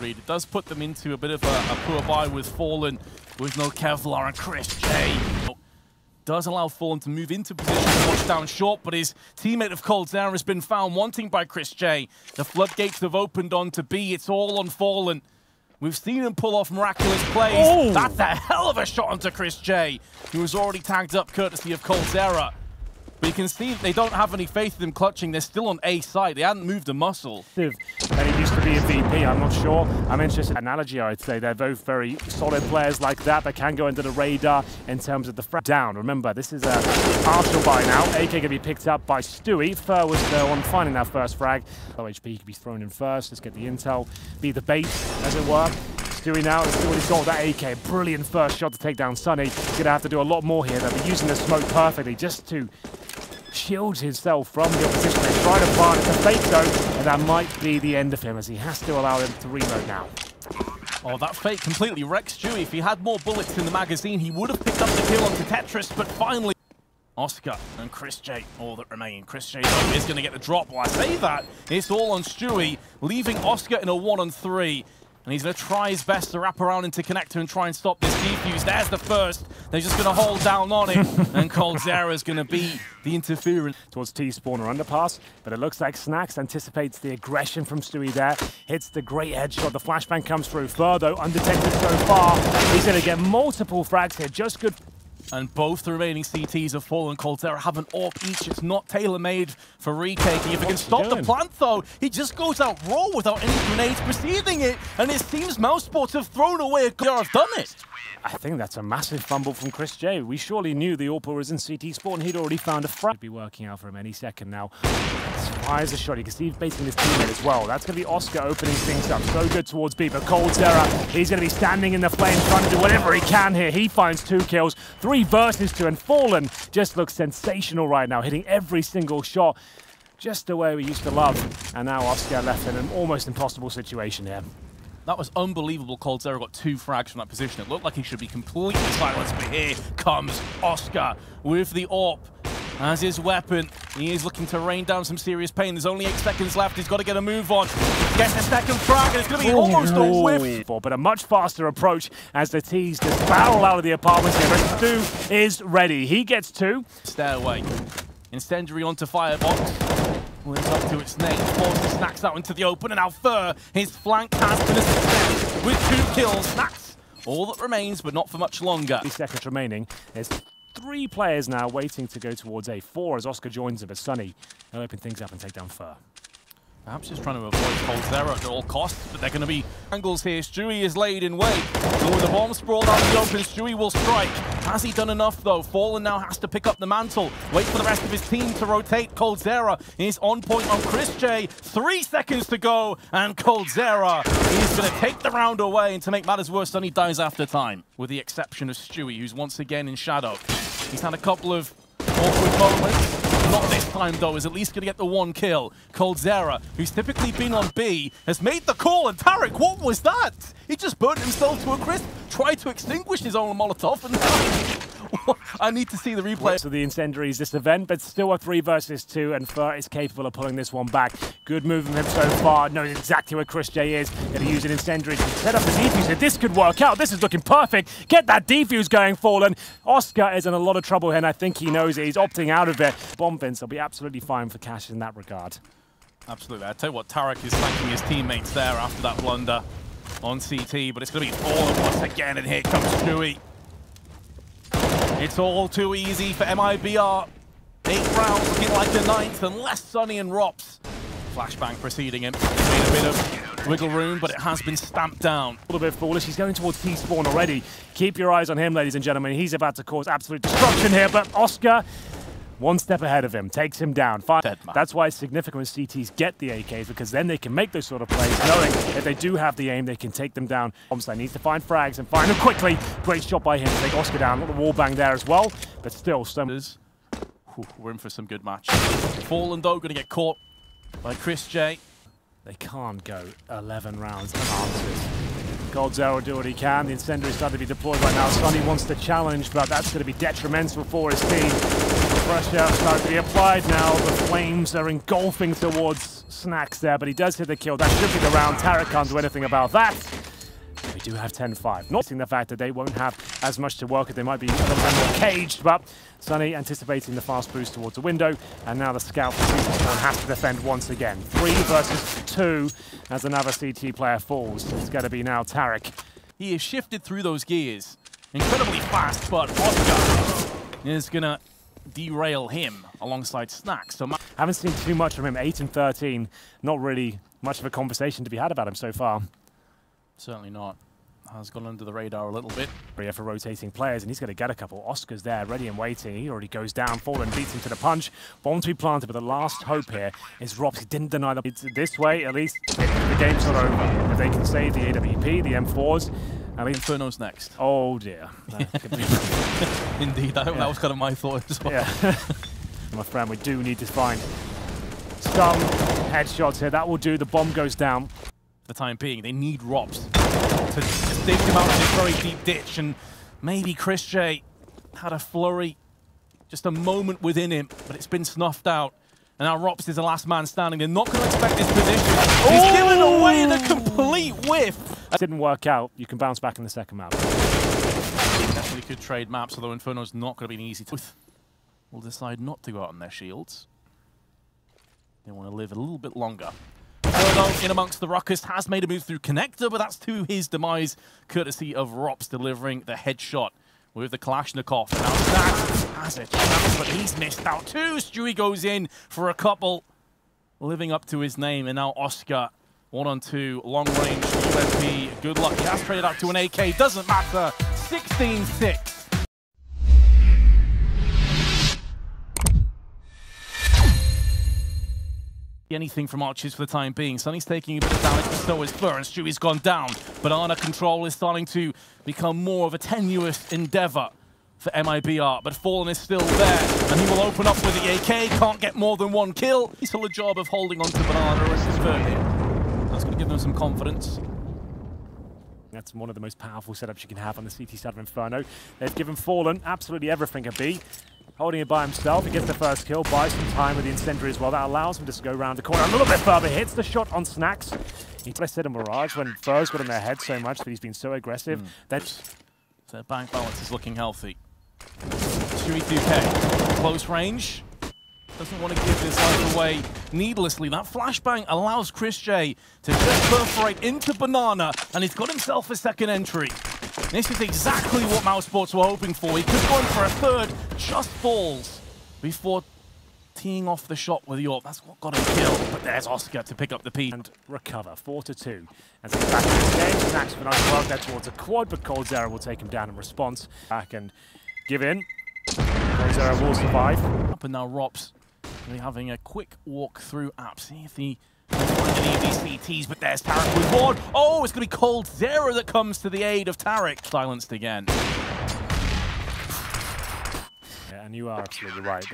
read. It does put them into a bit of a poor buy with Fallen, with no Kevlar and Chris J. Does allow Fallen to move into position to watch down short, but his teammate of coldzera has been found wanting by Chris J. The floodgates have opened onto B. It's all on Fallen. We've seen him pull off miraculous plays. Oh. That's a hell of a shot onto Chris J, who was already tagged up courtesy of coldzera. But you can see they don't have any faith in him clutching. They're still on A side. They hadn't moved a muscle. And he used to be a VP, I'm not sure. I'm interested in analogy, I'd say. They're both very solid players like that can go under the radar in terms of the frag down. Remember, this is a partial buy now. AK can be picked up by Stewie. Fur was the one finding that first frag. OHP can be thrown in first. Let's get the intel. Be the bait, as it were. Stewie now has already got that AK. Brilliant first shot to take down Sunny. He's going to have to do a lot more here. They'll be using the smoke perfectly just to shields himself from the opposition. They try to plant. It's a fake though, and that might be the end of him as he has to allow them to reload now. Oh, that fake completely wrecks Stewie. If he had more bullets in the magazine, he would have picked up the kill onto Tetris, but finally Oscar and Chris J, all that remain. Chris J though is going to get the drop. Well, I say that, it's all on Stewie, leaving Oscar in a 1-on-3. And he's going to try his best to wrap around into connector and try and stop this defuse. There's the first. They're just going to hold down on it. And coldzera is going to be the interference. Towards T-spawner underpass, but it looks like Snacks anticipates the aggression from Stewie there. Hits the great headshot. The flashbang comes through. Further, undetected so far. He's going to get multiple frags here. Just good. And both the remaining CTs of Fallen coldzera have an AWP each. It's not tailor-made for retaking. If he can stop the plant, though, he just goes out raw without any grenades preceding it. And it seems Mousesports have thrown away a goal. Have done it. I think that's a massive fumble from Chris J. We surely knew the AWP was in CT spawn. He'd already found a frag. Be working out for him any second now. Fires a shot. You can see he's baiting his teammate as well. That's going to be Oscar opening things up. So good towards B, but coldzera, he's going to be standing in the flames trying to do whatever he can here. He finds 2 kills, 3 versus 2, and Fallen just looks sensational right now, hitting every single shot just the way we used to love. And now Oscar left in an almost impossible situation here. That was unbelievable. coldzera got 2 frags from that position. It looked like he should be completely silenced, but here comes Oscar with the AWP as his weapon. He is looking to rain down some serious pain. There's only 8 seconds left. He's got to get a move on. Gets a second frag, and it's going to be almost a whiff. But a much faster approach as the T's just barrel out of the apartments here. But Stu is ready. He gets 2. Stairway. Incendiary onto Firebox. Lives up to its name. Forces Snacks out into the open, and now Fur, his flank has been a success with 2 kills. Snacks, all that remains, but not for much longer. 3 seconds remaining. There's 3 players now waiting to go towards A. 4 as Oscar joins him, but Sunny will open things up and take down Fur. Perhaps just trying to avoid coldzera at all costs, but they're going to be angles here. Stewie is laid in wait. And with the bomb sprawled out in the open, Stewie will strike. Has he done enough, though? Fallen now has to pick up the mantle. Wait for the rest of his team to rotate. coldzera is on point on Chris J. 3 seconds to go, and coldzera is going to take the round away. And to make matters worse, Sunny dies after time, with the exception of Stewie, who's once again in shadow. He's had a couple of awkward moments. Not this time, though, is at least going to get the 1 kill. coldzera, who's typically been on B, has made the call, and Tarek, what was that? He just burnt himself to a crisp, tried to extinguish his own Molotov, and I need to see the replay. So the incendiaries this event, but still a 3 versus 2, and Fur is capable of pulling this one back. Good move from him so far. Knows exactly where Chris J is. Going to use an incendiary to set up the defuse. This could work out. This is looking perfect. Get that defuse going, Fallen. Oscar is in a lot of trouble here, and I think he knows it. He's opting out of it. Bomb Vince will be absolutely fine for Cash in that regard. Absolutely. I tell you what, Tarek is thanking his teammates there after that blunder on CT, but it's going to be Fallen once again, and here comes Stewie. It's all too easy for MIBR. 8 rounds looking like the 9th, and less Sunny and Rops. Flashbang preceding him. It's been a bit of wiggle room, but it has been stamped down. A little bit foolish. He's going towards T-spawn already. Keep your eyes on him, ladies and gentlemen. He's about to cause absolute destruction here, but Oscar, 1 step ahead of him, takes him down. That's why it's significant when CTs get the AKs, because then they can make those sort of plays, knowing if they do have the aim, they can take them down. Bombstein needs to find frags and find them quickly. Great shot by him to take Oscar down. Got the wall bang there as well, but still, we're in for some good match. Fallen, though, going to get caught by Chris J. They can't go 11 rounds unanswered. coldzera will do what he can. The incendiary is starting to be deployed right now. Sunny wants to challenge, but that's going to be detrimental for his team. pressure starting to be applied now. The flames are engulfing towards Snacks there, but he does hit the kill. That should be the round. Tarek can't do anything about that. We do have 10-5. Not seeing the fact that they won't have as much to work with. They might be a little bit more caged, but Sunny anticipating the fast boost towards the window, and now the scout for Spawn has to defend once again. 3 versus 2 as another CT player falls. It's going to be now Tarek. He has shifted through those gears incredibly fast, but Oscar is going to derail him alongside Snacks. So haven't seen too much from him. 8 and 13. Not really much of a conversation to be had about him so far. Certainly not. Has gone under the radar a little bit. For rotating players, and he's going to get a couple. Oscar's there, ready and waiting. He already goes down. Fallen beats him to the punch. Bomb to be planted, but the last hope here is Rops. He didn't deny the... This way, at least, the game's not over. If they can save the AWP, the M4s, I mean... Inferno's next. Oh, dear. Indeed, that was kind of my thought as well. Yeah. My friend, we do need to find some headshots here. That will do. The bomb goes down. For the time being, they need Rops to dig him out of this very deep ditch, and maybe Chris J had a flurry, just a moment within him, but it's been snuffed out. And now Rops is the last man standing. They're not going to expect this position. He's given away the complete whiff. It didn't work out. You can bounce back in the second map. Definitely could trade maps, although Inferno's not going to be an easy to... Will decide not to go out on their shields. They want to live a little bit longer. Inferno in amongst the ruckus has made a move through Connector, but that's to his demise, courtesy of Rops delivering the headshot with the Kalashnikov. Now Snacks has a chance, but he's missed out too. Stewie goes in for a couple, living up to his name, and now Oscar 1-on-2, long range UMP. Good luck. He has traded out to an AK. Doesn't matter. 16-6. Anything from Archers for the time being. Sunny's taking a bit of damage, but so is Fleur, and Stewie's gone down. Banana control is starting to become more of a tenuous endeavor for MIBR, but Fallen is still there, and he will open up with the AK. Can't get more than 1 kill. He's still a job of holding on to Banana and converting. That's going to give them some confidence. That's one of the most powerful setups you can have on the CT side of Inferno. They've given Fallen absolutely everything a B. Holding it by himself, he gets the first kill, buys some time with the incendiary as well. That allows him to go around the corner a little bit further, hits the shot on Snacks. He said a Mirage when Fur's got in their head so much that he's been so aggressive. Their bank balance is looking healthy. Stewie 2K, close range. Doesn't want to give this life away needlessly. That flashbang allows Chris J to just perforate into Banana, and he's got himself a second entry. This is exactly what Mousesports were hoping for. He could go in for a third, just falls before teeing off the shot with York. That's what got him killed, but there's Oscar to pick up the P. And recover, 4-2. As he's back in the game, Snacks for nice work there towards a quad, but coldzera will take him down in response. Back and give in. coldzera will survive. Up and now Rops really having a quick walk through app. See if he can find any of these CTs, but there's Tarek with one. Oh, it's going to be coldzera that comes to the aid of Tarek. Silenced again. Yeah, and you are absolutely right.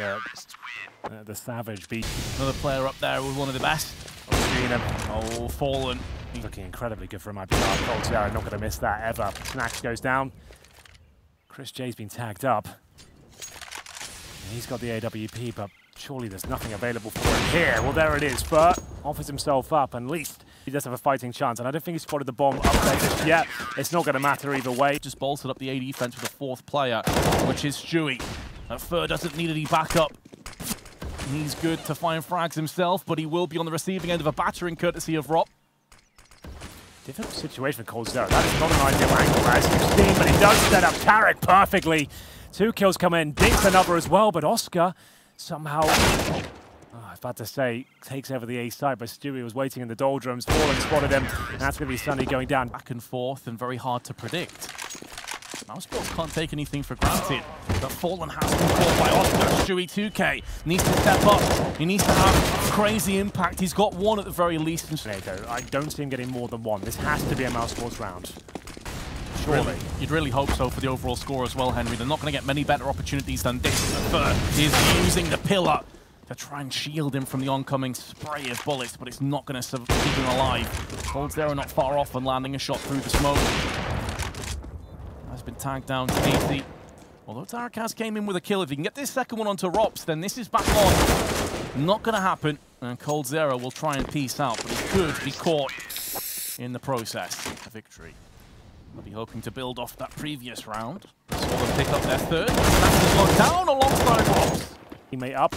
The Savage beat. Another player up there with one of the best. Oh, Fallen. He's looking incredibly good for MIBR. coldzera not going to miss that ever. Snacks goes down. Chris J's been tagged up. He's got the AWP, but surely there's nothing available for him here. Well, there it is. Fur offers himself up, and at least he does have a fighting chance. And I don't think he spotted the bomb up there just yet. It's not going to matter either way. Just bolstered up the A defense with a 4th player, which is Stewie. Fur doesn't need any backup. He's good to find frags himself, but he will be on the receiving end of a battering courtesy of Rob. Difficult situation for coldzera. That is not an ideal angle, as you've seen, but he does set up Tarek perfectly. 2 kills come in, dinks another as well, but Oscar somehow, I was about to say, takes over the A side, but Stewie was waiting in the doldrums. Fallen spotted him, and that's going to be Sunny going down. Back and forth and very hard to predict. Mousesports can't take anything for granted, but Fallen has been caught by Oscar. Stewie 2K needs to step up. He needs to have crazy impact. He's got 1 at the very least. I don't see him getting more than 1. This has to be a Mousesports round. Surely. You'd really hope so for the overall score as well, Henry. They're not going to get many better opportunities than this. Fur is using the pillar to try and shield him from the oncoming spray of bullets, but it's not going to keep him alive. coldzera not far off and landing a shot through the smoke. Has been tagged down to 80. Although Tarakaz came in with a kill, if he can get this second one onto Rops, then this is back on. Not going to happen, and coldzera will try and peace out, but he could be caught in the process. A victory. They'll be hoping to build off that previous round. Saw them pick up their third. That's gone down alongside Rops. Teammate up,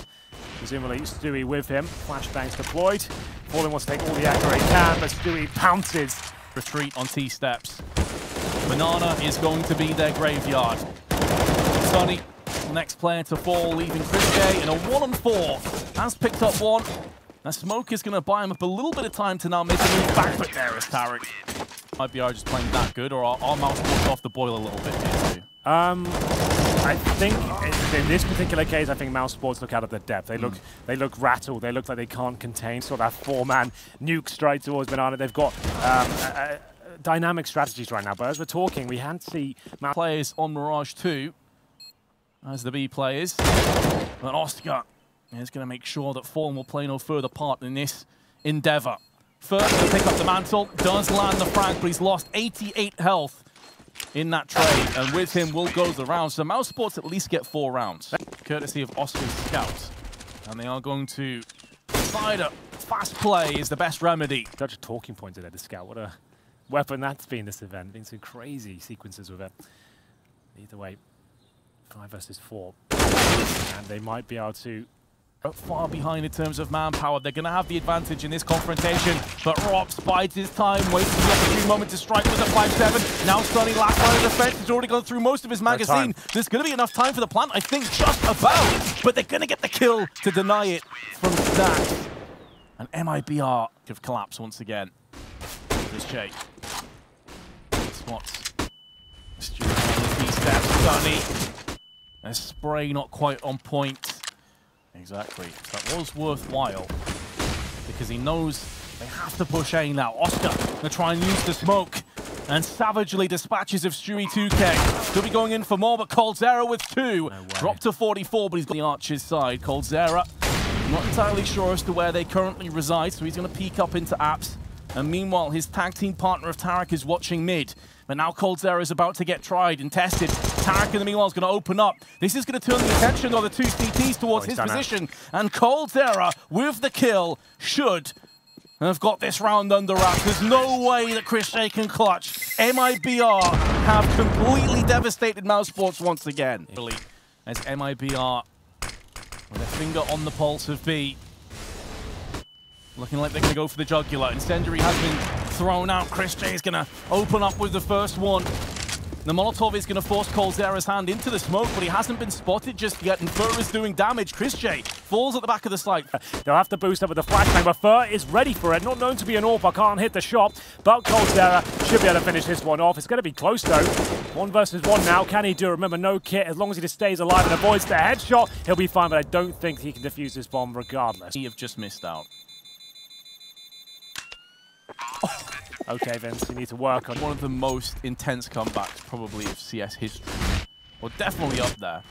presumably Stewie with him. Flashbangs deployed. Fallen wants to take all the aggro he can, but Stewie pounces. Retreat on T-steps. Banana is going to be their graveyard. Sunny, next player to fall, leaving Chris in a 1-on-4. Has picked up one. Now Smoke is going to buy him up a little bit of time to now make a move back, but there is Tarek. MIBR just playing that good, or are Mousesports off the boil a little bit here too? I think in this particular case, I think Mousesports look out of their depth. They look rattled. They look like they can't contain sort of that four-man nuke straight towards Banana. They've got dynamic strategies right now. But as we're talking, we can't see players on Mirage 2 as the B players. But Oscar is going to make sure that Fallen will play no further part in this endeavor. First to pick up the mantle, does land the frag, but he's lost 88 health in that trade, and with him will go the round. So Mousesports at least get 4 rounds, courtesy of Oscar's scouts. And they are going to decide a fast play is the best remedy. Such a talking point today, the scout. What a weapon that's been this event. Been some crazy sequences with it. Either way, 5 versus 4. And they might be able to far behind in terms of manpower. They're going to have the advantage in this confrontation, but Rops bides his time, waits for the opportune moment to strike with the 5-7. Now Sunny, last line of defense, has already gone through most of his magazine. There's going to be enough time for the plant, I think, just about, but they're going to get the kill to deny it from Stacks. And MIBR have collapsed once again. This Jake. Spots. Stewart on the key steps. Sunny. A spray not quite on point. Exactly. That was worthwhile because he knows they have to push A now. Oscar gonna try and use the smoke and savagely dispatches of Stewie 2K. Could be going in for more, but coldzera with 2. No dropped to 44, but he's got the Archer's side. coldzera not entirely sure as to where they currently reside, so he's gonna peek up into apps. And meanwhile, his tag team partner of Tarek is watching mid. But now coldzera is about to get tried and tested. Tarek in the meanwhile is going to open up. This is going to turn the attention of the 2 CTs towards his position. And coldzera, with the kill, should have got this round under wraps. There's no way that Chris Shea can clutch. MIBR have completely devastated Mousesports once again. As MIBR, with a finger on the pulse of B, looking like they're going to go for the jugular. Incendiary has been thrown out. Chris J is going to open up with the first one. The Molotov is going to force coldzera's hand into the smoke, but he hasn't been spotted just yet, and Fur is doing damage. Chris J falls at the back of the site. They'll have to boost up with the flashbang, but Fur is ready for it. Not known to be an AWP, can't hit the shot, but coldzera should be able to finish this one off. It's going to be close, though. 1 versus 1 now. Can he do it? Remember, no kit. As long as he just stays alive and avoids the headshot, he'll be fine, but I don't think he can defuse this bomb regardless. He have just missed out. Okay, Vince, you need to work on one of the most intense comebacks probably of CS history. Well, definitely up there.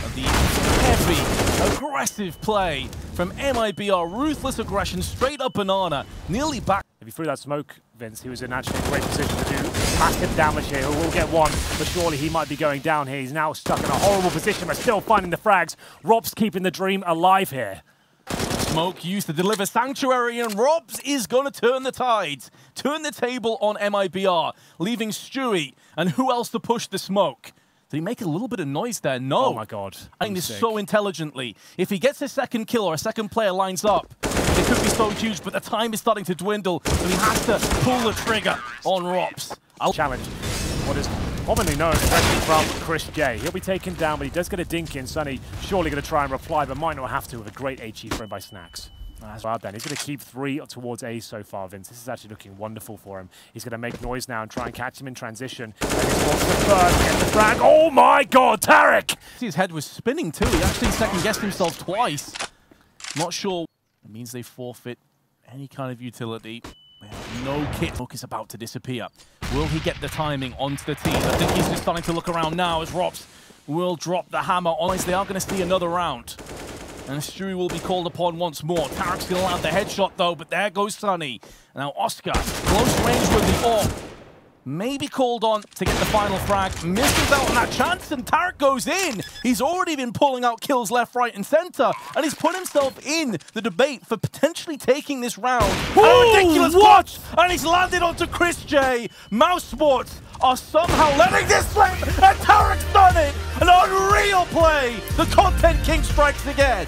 And the heavy, aggressive play from MIBR, ruthless aggression, straight up banana, nearly back. If he threw that smoke, Vince, he was in actually a great position to do massive damage here. He will get one, but surely he might be going down here. He's now stuck in a horrible position, but still finding the frags. Rob's keeping the dream alive here. Smoke used to deliver Sanctuary, and Robs is going to turn the tides, turn the table on MIBR, leaving Stewie. And who else to push the smoke? Did he make a little bit of noise there? No. Oh my God. I think this so intelligently. If he gets a second kill or a second player lines up, it could be so huge, but the time is starting to dwindle, so he has to pull the trigger on Robs. I'll challenge what is commonly known, especially from Chris J. He'll be taken down, but he does get a dink in. Sunny surely going to try and reply, but might not have to with a great HE thrown by Snacks. That's right then. He's going to keep 3 towards A so far, Vince. This is actually looking wonderful for him. He's going to make noise now and try and catch him in transition. And he's wants the first, get the frag. Oh my God, Tarek! His head was spinning too. He actually second-guessed himself twice. Not sure. It means they forfeit any kind of utility. They have no kit. Smoke is about to disappear. Will he get the timing onto the team? I think he's just starting to look around now as Robs will drop the hammer on. They are going to see another round. And Stewie will be called upon once more. Tarek's going to land the headshot though, but there goes Sunny. Now Oscar, close range with the AWP. maybe called on to get the final frag, misses out on that chance, and Tarek goes in. He's already been pulling out kills left, right, and center, and he's put himself in the debate for potentially taking this round. Ooh, a ridiculous what? punch, and he's landed onto Chris J. Mousesports are somehow letting this slip, and Tarek's done it! An unreal play! The Content King strikes again!